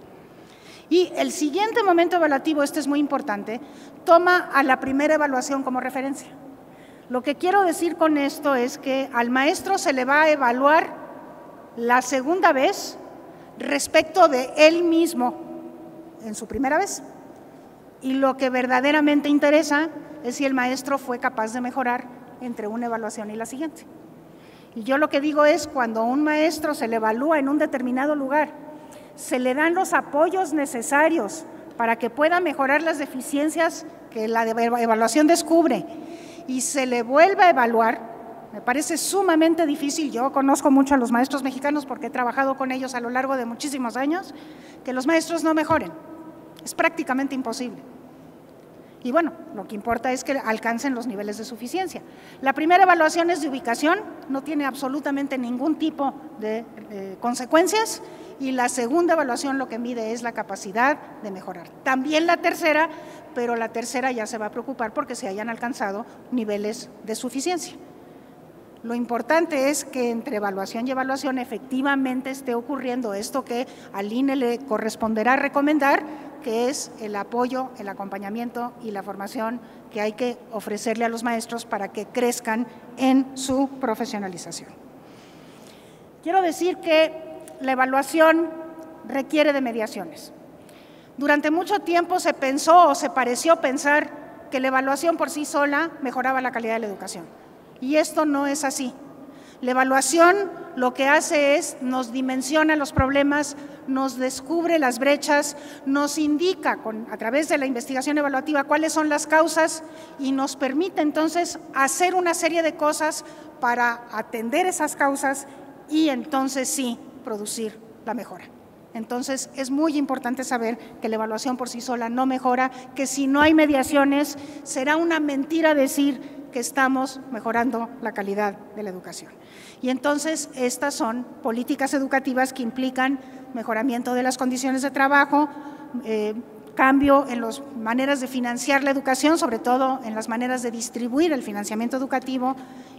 Y el siguiente momento evaluativo, este es muy importante, toma a la primera evaluación como referencia. Lo que quiero decir con esto es que al maestro se le va a evaluar la segunda vez respecto de él mismo en su primera vez. Y lo que verdaderamente interesa es si el maestro fue capaz de mejorar entre una evaluación y la siguiente. Y yo lo que digo es, cuando a un maestro se le evalúa en un determinado lugar, se le dan los apoyos necesarios para que pueda mejorar las deficiencias que la evaluación descubre y se le vuelva a evaluar, me parece sumamente difícil. Yo conozco mucho a los maestros mexicanos porque he trabajado con ellos a lo largo de muchísimos años, que los maestros no mejoren. Es prácticamente imposible. Y bueno, lo que importa es que alcancen los niveles de suficiencia. La primera evaluación es de ubicación, no tiene absolutamente ningún tipo de consecuencias, y la segunda evaluación lo que mide es la capacidad de mejorar. También la tercera, pero la tercera ya se va a preocupar porque se hayan alcanzado niveles de suficiencia. Lo importante es que entre evaluación y evaluación efectivamente esté ocurriendo esto que al INE le corresponderá recomendar, que es el apoyo, el acompañamiento y la formación que hay que ofrecerle a los maestros para que crezcan en su profesionalización. Quiero decir que la evaluación requiere de mediaciones. Durante mucho tiempo se pensó o se pareció pensar que la evaluación por sí sola mejoraba la calidad de la educación. Y esto no es así. La evaluación lo que hace es nos dimensiona los problemas, nos descubre las brechas, nos indica a través de la investigación evaluativa cuáles son las causas y nos permite entonces hacer una serie de cosas para atender esas causas y entonces sí producir la mejora. Entonces, es muy importante saber que la evaluación por sí sola no mejora, que si no hay mediaciones será una mentira decir que estamos mejorando la calidad de la educación. Y entonces, estas son políticas educativas que implican mejoramiento de las condiciones de trabajo, cambio en las maneras de financiar la educación, sobre todo en las maneras de distribuir el financiamiento educativo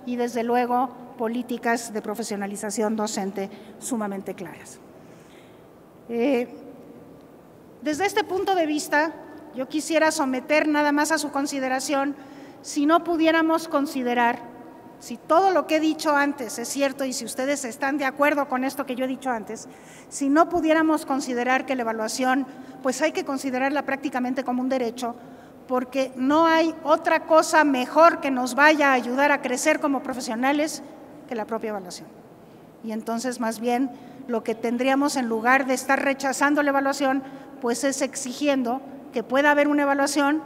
y, desde luego, políticas de profesionalización docente sumamente claras. Desde este punto de vista, yo quisiera someter nada más a su consideración si no pudiéramos considerar, si todo lo que he dicho antes es cierto y si ustedes están de acuerdo con esto que yo he dicho antes, si no pudiéramos considerar que la evaluación, pues hay que considerarla prácticamente como un derecho, porque no hay otra cosa mejor que nos vaya a ayudar a crecer como profesionales que la propia evaluación. Y entonces, más bien, lo que tendríamos en lugar de estar rechazando la evaluación, pues es exigiendo que pueda haber una evaluación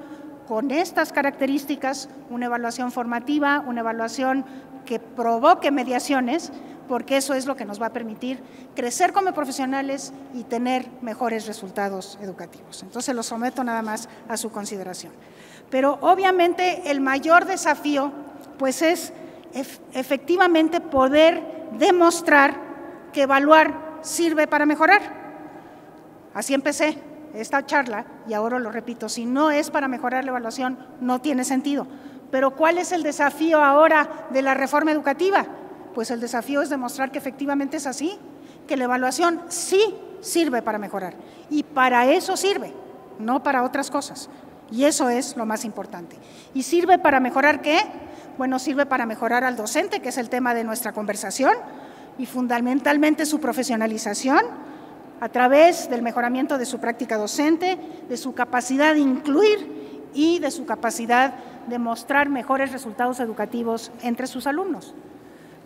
con estas características, una evaluación formativa, una evaluación que provoque mediaciones, porque eso es lo que nos va a permitir crecer como profesionales y tener mejores resultados educativos. Entonces, lo someto nada más a su consideración. Pero obviamente el mayor desafío pues es efectivamente poder demostrar que evaluar sirve para mejorar. Así empecé esta charla y ahora lo repito, si no es para mejorar la evaluación, no tiene sentido. Pero ¿cuál es el desafío ahora de la reforma educativa? Pues el desafío es demostrar que efectivamente es así, que la evaluación sí sirve para mejorar y para eso sirve, no para otras cosas. Y eso es lo más importante. ¿Y sirve para mejorar qué? Bueno, sirve para mejorar al docente, que es el tema de nuestra conversación, y fundamentalmente su profesionalización a través del mejoramiento de su práctica docente, de su capacidad de incluir y de su capacidad de mostrar mejores resultados educativos entre sus alumnos.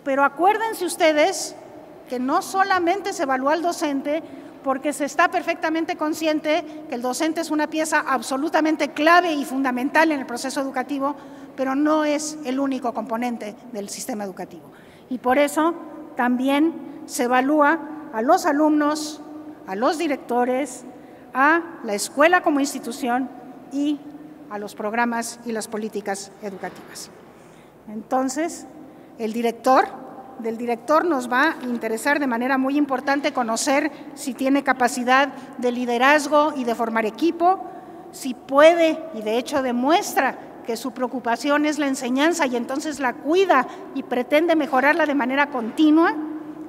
Pero acuérdense ustedes que no solamente se evalúa al docente, porque se está perfectamente consciente que el docente es una pieza absolutamente clave y fundamental en el proceso educativo, pero no es el único componente del sistema educativo. Y por eso también se evalúa a los alumnos, a los directores, a la escuela como institución y a los programas y las políticas educativas. Entonces, del director nos va a interesar de manera muy importante conocer si tiene capacidad de liderazgo y de formar equipo, si puede y de hecho demuestra que su preocupación es la enseñanza y entonces la cuida y pretende mejorarla de manera continua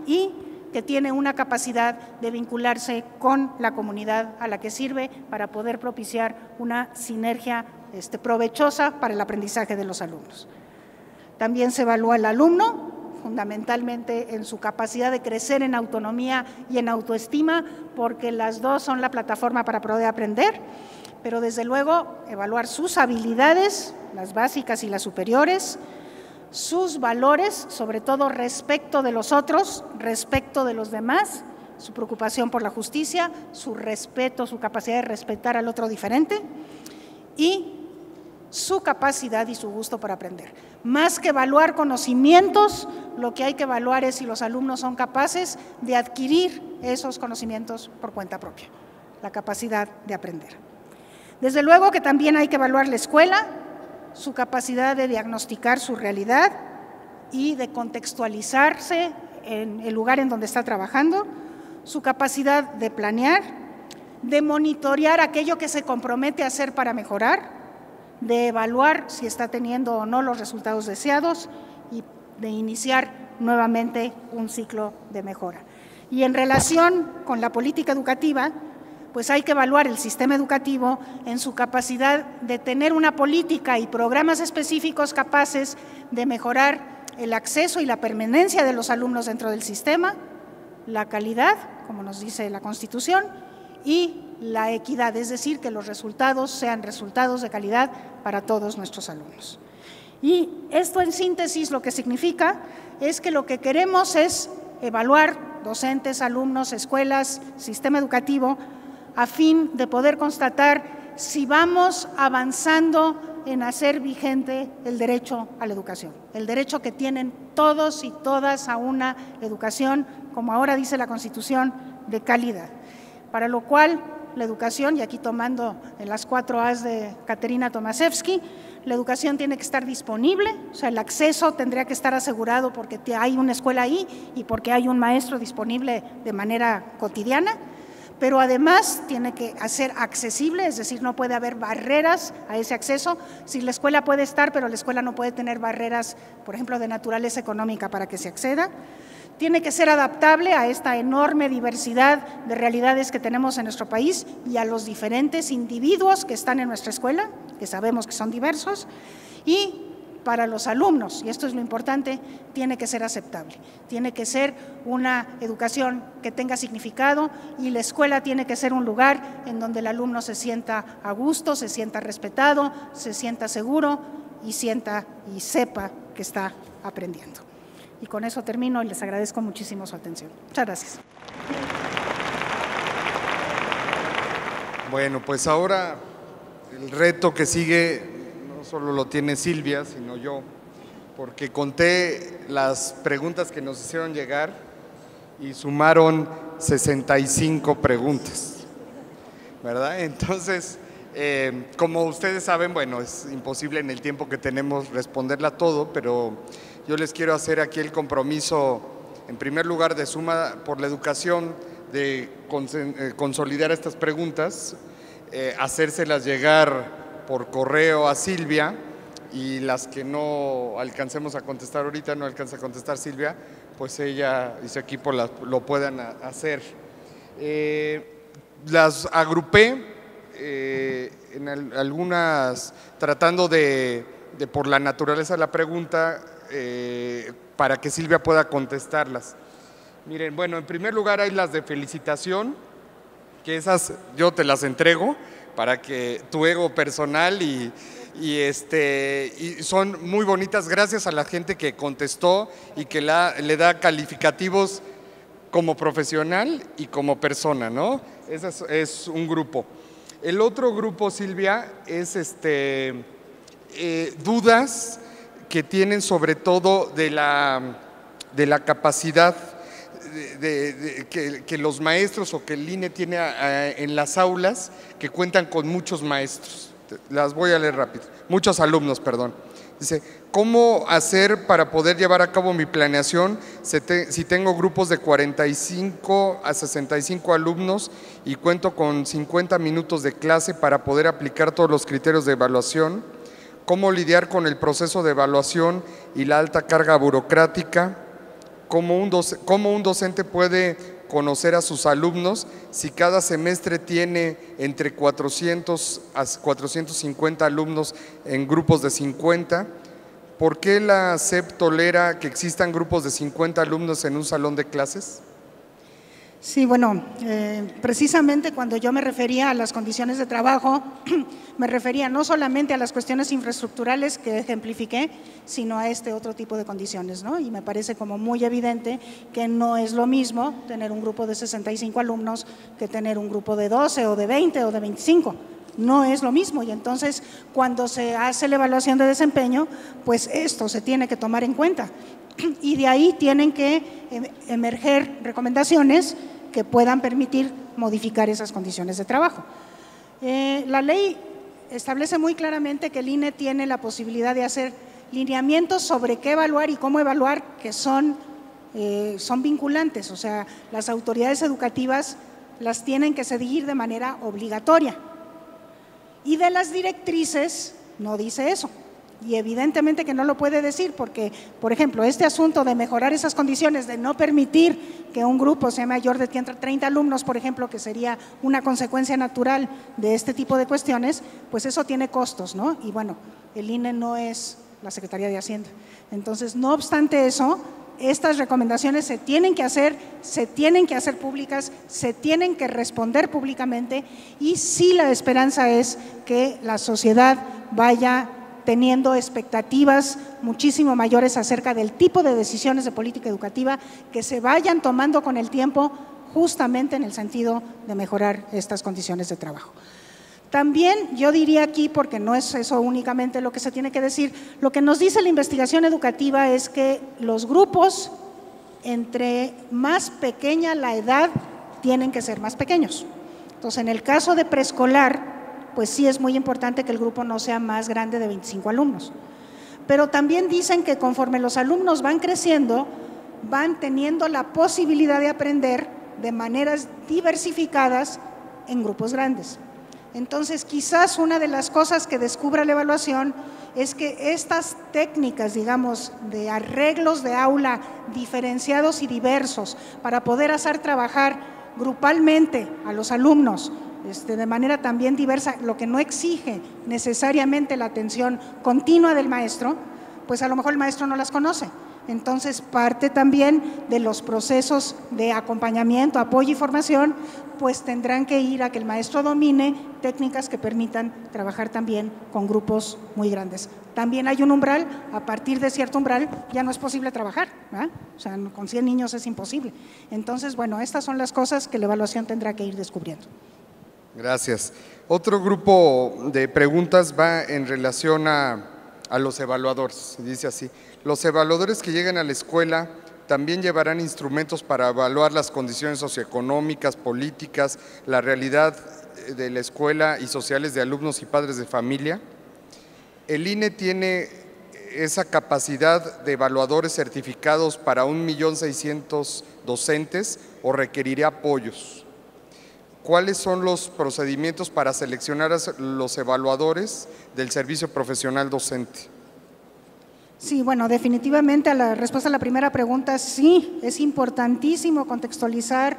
y que tiene una capacidad de vincularse con la comunidad a la que sirve para poder propiciar una sinergia provechosa para el aprendizaje de los alumnos. También se evalúa al alumno, fundamentalmente en su capacidad de crecer en autonomía y en autoestima, porque las dos son la plataforma para poder aprender, pero desde luego evaluar sus habilidades, las básicas y las superiores, sus valores, sobre todo respecto de los otros, respecto de los demás, su preocupación por la justicia, su respeto, su capacidad de respetar al otro diferente y su capacidad y su gusto por aprender. Más que evaluar conocimientos, lo que hay que evaluar es si los alumnos son capaces de adquirir esos conocimientos por cuenta propia, la capacidad de aprender. Desde luego que también hay que evaluar la escuela, su capacidad de diagnosticar su realidad y de contextualizarse en el lugar en donde está trabajando, su capacidad de planear, de monitorear aquello que se compromete a hacer para mejorar, de evaluar si está teniendo o no los resultados deseados y de iniciar nuevamente un ciclo de mejora. Y en relación con la política educativa, pues hay que evaluar el sistema educativo en su capacidad de tener una política y programas específicos capaces de mejorar el acceso y la permanencia de los alumnos dentro del sistema, la calidad, como nos dice la Constitución, y la equidad, es decir, que los resultados sean resultados de calidad para todos nuestros alumnos. Y esto en síntesis lo que significa es que lo que queremos es evaluar docentes, alumnos, escuelas, sistema educativo, a fin de poder constatar si vamos avanzando en hacer vigente el derecho a la educación, el derecho que tienen todos y todas a una educación, como ahora dice la Constitución, de calidad. Para lo cual, la educación, y aquí tomando las 4 A's de Katerina Tomaszewski, la educación tiene que estar disponible, o sea, el acceso tendría que estar asegurado porque hay una escuela ahí y porque hay un maestro disponible de manera cotidiana, pero además tiene que ser accesible, es decir, no puede haber barreras a ese acceso. Si la escuela puede estar, pero la escuela no puede tener barreras, por ejemplo, de naturaleza económica para que se acceda. Tiene que ser adaptable a esta enorme diversidad de realidades que tenemos en nuestro país y a los diferentes individuos que están en nuestra escuela, que sabemos que son diversos, y para los alumnos, y esto es lo importante, tiene que ser aceptable, tiene que ser una educación que tenga significado y la escuela tiene que ser un lugar en donde el alumno se sienta a gusto, se sienta respetado, se sienta seguro y sepa que está aprendiendo. Y con eso termino y les agradezco muchísimo su atención. Muchas gracias. Bueno, pues ahora el reto que sigue no solo lo tiene Silvia, sino yo, porque conté las preguntas que nos hicieron llegar y sumaron 65 preguntas, ¿verdad? Entonces, como ustedes saben, bueno, es imposible en el tiempo que tenemos responderla todo, pero yo les quiero hacer aquí el compromiso, en primer lugar, de Suma por la Educación, de consolidar estas preguntas, hacérselas llegar por correo a Silvia, y las que no alcancemos a contestar ahorita, no alcanza a contestar Silvia, pues ella y su equipo lo puedan hacer. Las agrupé en algunas, tratando de por la naturaleza de la pregunta, para que Silvia pueda contestarlas. Miren, bueno, en primer lugar hay las de felicitación, que esas yo te las entrego para que tu ego personal y son muy bonitas, gracias a la gente que contestó y que le da calificativos como profesional y como persona, ¿no? Ese es un grupo. El otro grupo, Silvia, es dudas que tienen sobre todo de la capacidad que los maestros o que el INE tiene en las aulas, que cuentan con muchos maestros. Las voy a leer rápido. Muchos alumnos, perdón. Dice, ¿cómo hacer para poder llevar a cabo mi planeación si tengo grupos de 45 a 65 alumnos y cuento con 50 minutos de clase para poder aplicar todos los criterios de evaluación? ¿Cómo lidiar con el proceso de evaluación y la alta carga burocrática? ¿Cómo un docente puede conocer a sus alumnos si cada semestre tiene entre 400 a 450 alumnos en grupos de 50? ¿Por qué la SEP tolera que existan grupos de 50 alumnos en un salón de clases? Sí, bueno, precisamente cuando yo me refería a las condiciones de trabajo, me refería no solamente a las cuestiones infraestructurales que ejemplifiqué, sino a este otro tipo de condiciones, ¿no? Y me parece como muy evidente que no es lo mismo tener un grupo de 65 alumnos que tener un grupo de 12 o de 20 o de 25. No es lo mismo, y entonces cuando se hace la evaluación de desempeño, pues esto se tiene que tomar en cuenta. Y de ahí tienen que emerger recomendaciones que puedan permitir modificar esas condiciones de trabajo. La ley establece muy claramente que el INE tiene la posibilidad de hacer lineamientos sobre qué evaluar y cómo evaluar, que son vinculantes, o sea, las autoridades educativas las tienen que seguir de manera obligatoria. Y de las directrices no dice eso. Y evidentemente que no lo puede decir porque, por ejemplo, este asunto de mejorar esas condiciones, de no permitir que un grupo sea mayor de 30 alumnos, por ejemplo, que sería una consecuencia natural de este tipo de cuestiones, pues eso tiene costos, ¿no? Y bueno, el INE no es la Secretaría de Hacienda. Entonces, no obstante eso, estas recomendaciones se tienen que hacer públicas, se tienen que responder públicamente, y sí, la esperanza es que la sociedad vaya teniendo expectativas muchísimo mayores acerca del tipo de decisiones de política educativa que se vayan tomando con el tiempo, justamente en el sentido de mejorar estas condiciones de trabajo. También yo diría aquí, porque no es eso únicamente lo que se tiene que decir, lo que nos dice la investigación educativa es que los grupos, entre más pequeña la edad, tienen que ser más pequeños. Entonces, en el caso de preescolar, pues sí es muy importante que el grupo no sea más grande de 25 alumnos. Pero también dicen que conforme los alumnos van creciendo, van teniendo la posibilidad de aprender de maneras diversificadas en grupos grandes. Entonces, quizás una de las cosas que descubra la evaluación es que estas técnicas, digamos, de arreglos de aula diferenciados y diversos para poder hacer trabajar grupalmente a los alumnos de manera también diversa, lo que no exige necesariamente la atención continua del maestro, pues a lo mejor el maestro no las conoce. Entonces, parte también de los procesos de acompañamiento, apoyo y formación, pues tendrán que ir a que el maestro domine técnicas que permitan trabajar también con grupos muy grandes. También hay un umbral, a partir de cierto umbral ya no es posible trabajar, ¿verdad? O sea, con 100 niños es imposible. Entonces, bueno, estas son las cosas que la evaluación tendrá que ir descubriendo. Gracias. Otro grupo de preguntas va en relación a los evaluadores, dice así. Los evaluadores que lleguen a la escuela también llevarán instrumentos para evaluar las condiciones socioeconómicas, políticas, la realidad de la escuela y sociales de alumnos y padres de familia. El INE tiene esa capacidad de evaluadores certificados para 1.600.000 docentes o requerirá apoyos. ¿Cuáles son los procedimientos para seleccionar a los evaluadores del servicio profesional docente? Sí, bueno, definitivamente a la respuesta a la primera pregunta, sí, es importantísimo contextualizar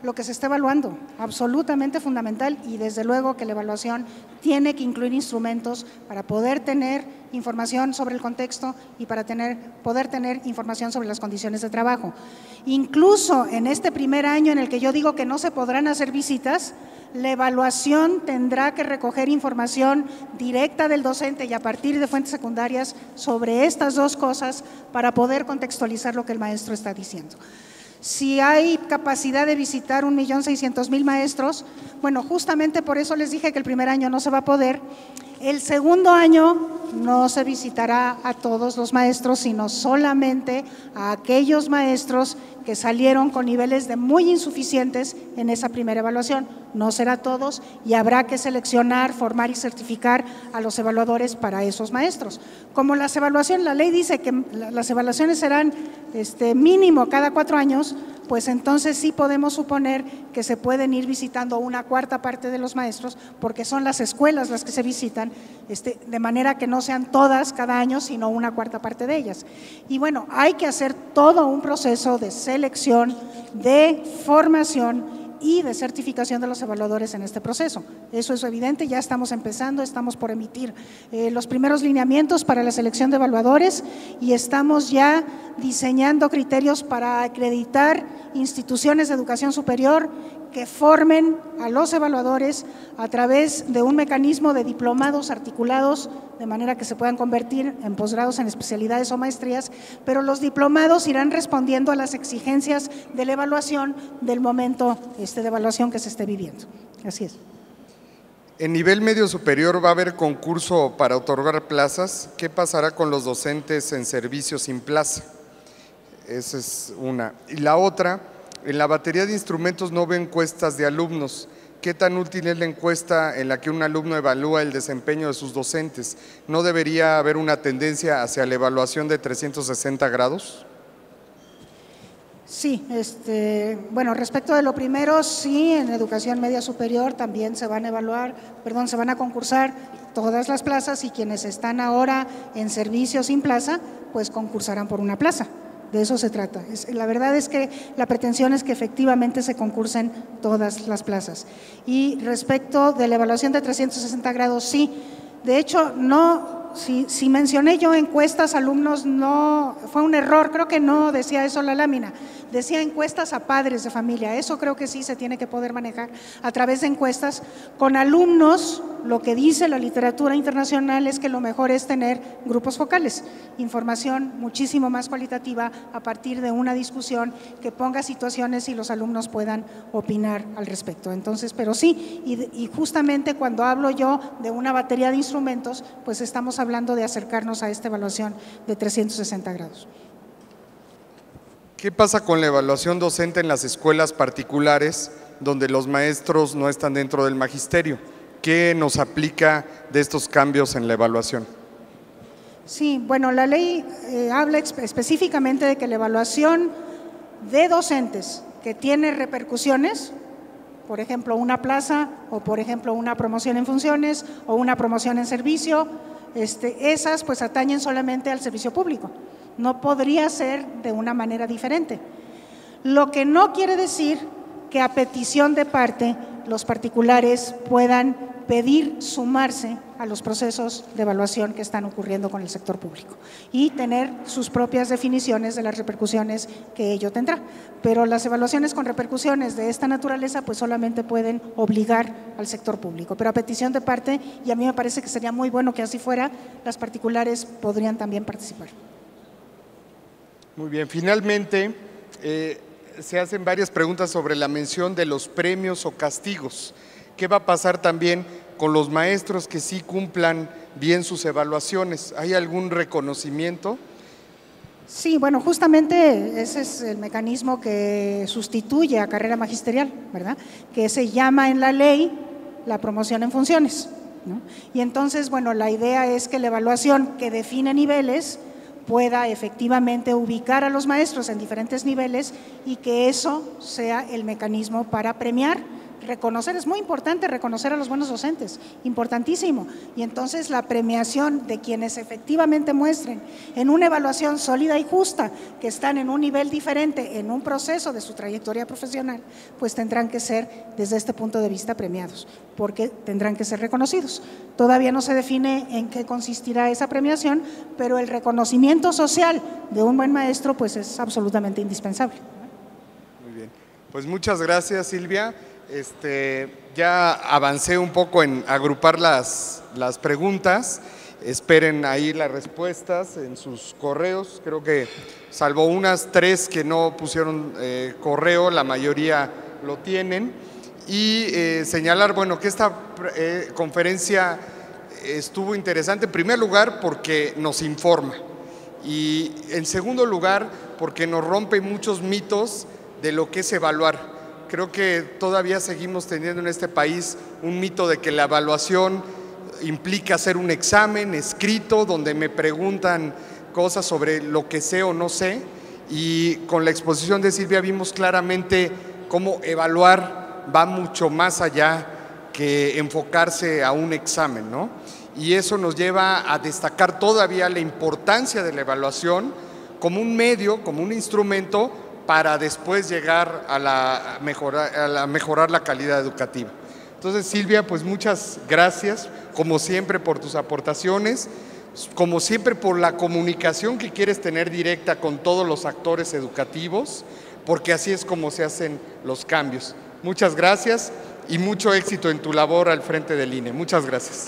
lo que se está evaluando, absolutamente fundamental, y desde luego que la evaluación tiene que incluir instrumentos para poder tener información sobre el contexto y para poder tener información sobre las condiciones de trabajo. Incluso en este primer año en el que yo digo que no se podrán hacer visitas, la evaluación tendrá que recoger información directa del docente y a partir de fuentes secundarias sobre estas dos cosas para poder contextualizar lo que el maestro está diciendo. Si hay capacidad de visitar 1.600.000 maestros, bueno, justamente por eso les dije que el primer año no se va a poder. El segundo año no se visitará a todos los maestros, sino solamente a aquellos maestros que salieron con niveles de muy insuficientes en esa primera evaluación. No será todos y habrá que seleccionar, formar y certificar a los evaluadores para esos maestros. Como las evaluaciones, la ley dice que las evaluaciones serán mínimo cada 4 años, pues entonces sí podemos suponer que se pueden ir visitando una cuarta parte de los maestros, porque son las escuelas las que se visitan, de manera que no sean todas cada año, sino una cuarta parte de ellas. Y bueno, hay que hacer todo un proceso de selección, de formación y de certificación de los evaluadores en este proceso. Eso es evidente, ya estamos empezando, estamos por emitir los primeros lineamientos para la selección de evaluadores y estamos ya diseñando criterios para acreditar instituciones de educación superior que formen a los evaluadores a través de un mecanismo de diplomados articulados, de manera que se puedan convertir en posgrados en especialidades o maestrías, pero los diplomados irán respondiendo a las exigencias de la evaluación del momento de evaluación que se esté viviendo. Así es. En nivel medio superior va a haber concurso para otorgar plazas. ¿Qué pasará con los docentes en servicio sin plaza? Esa es una. Y la otra, en la batería de instrumentos no veo encuestas de alumnos. ¿Qué tan útil es la encuesta en la que un alumno evalúa el desempeño de sus docentes? ¿No debería haber una tendencia hacia la evaluación de 360 grados? Sí, bueno, respecto de lo primero, sí, en educación media superior también se van a concursar todas las plazas y quienes están ahora en servicio sin plaza, pues concursarán por una plaza. De eso se trata. La verdad es que la pretensión es que efectivamente se concursen todas las plazas. Y respecto de la evaluación de 360 grados, sí. De hecho, no, si mencioné yo encuestas alumnos, no, fue un error, creo que no decía eso la lámina. Decía encuestas a padres de familia, eso creo que sí se tiene que poder manejar a través de encuestas. Con alumnos, lo que dice la literatura internacional es que lo mejor es tener grupos focales, información muchísimo más cualitativa a partir de una discusión que ponga situaciones y los alumnos puedan opinar al respecto. Entonces, pero sí, y justamente cuando hablo yo de una batería de instrumentos, pues estamos hablando de acercarnos a esta evaluación de 360 grados. ¿Qué pasa con la evaluación docente en las escuelas particulares donde los maestros no están dentro del magisterio? ¿Qué nos aplica de estos cambios en la evaluación? Sí, bueno, la ley habla específicamente de que la evaluación de docentes que tiene repercusiones, por ejemplo, una plaza o por ejemplo una promoción en funciones o una promoción en servicio, esas pues atañen solamente al servicio público. No podría ser de una manera diferente. Lo que no quiere decir que a petición de parte los particulares puedan pedir sumarse a los procesos de evaluación que están ocurriendo con el sector público y tener sus propias definiciones de las repercusiones que ello tendrá. Pero las evaluaciones con repercusiones de esta naturaleza pues solamente pueden obligar al sector público, pero a petición de parte, y a mí me parece que sería muy bueno que así fuera, las particulares podrían también participar. Muy bien, finalmente se hacen varias preguntas sobre la mención de los premios o castigos. ¿Qué va a pasar también con los maestros que sí cumplan bien sus evaluaciones? ¿Hay algún reconocimiento? Sí, bueno, justamente ese es el mecanismo que sustituye a carrera magisterial, ¿verdad? Que se llama en la ley la promoción en funciones, ¿no? Y entonces, bueno, la idea es que la evaluación que define niveles pueda efectivamente ubicar a los maestros en diferentes niveles y que eso sea el mecanismo para premiar, reconocer. Es muy importante reconocer a los buenos docentes, importantísimo. Y entonces la premiación de quienes efectivamente muestren en una evaluación sólida y justa que están en un nivel diferente, en un proceso de su trayectoria profesional, pues tendrán que ser desde este punto de vista premiados, porque tendrán que ser reconocidos. Todavía no se define en qué consistirá esa premiación, pero el reconocimiento social de un buen maestro pues es absolutamente indispensable. Muy bien, pues muchas gracias, Silvia. Ya avancé un poco en agrupar las preguntas. Esperen ahí las respuestas en sus correos. Creo que salvo unas 3 que no pusieron correo, la mayoría lo tienen. Y señalar, bueno, que esta conferencia estuvo interesante en primer lugar porque nos informa y en segundo lugar porque nos rompe muchos mitos de lo que es evaluar. Creo que todavía seguimos teniendo en este país un mito de que la evaluación implica hacer un examen escrito donde me preguntan cosas sobre lo que sé o no sé, y con la exposición de Silvia vimos claramente cómo evaluar va mucho más allá que enfocarse a un examen, ¿no? Y eso nos lleva a destacar todavía la importancia de la evaluación como un medio, como un instrumento para después llegar a mejorar la calidad educativa. Entonces, Silvia, pues muchas gracias, como siempre, por tus aportaciones, como siempre por la comunicación que quieres tener directa con todos los actores educativos, porque así es como se hacen los cambios. Muchas gracias y mucho éxito en tu labor al frente del INE. Muchas gracias.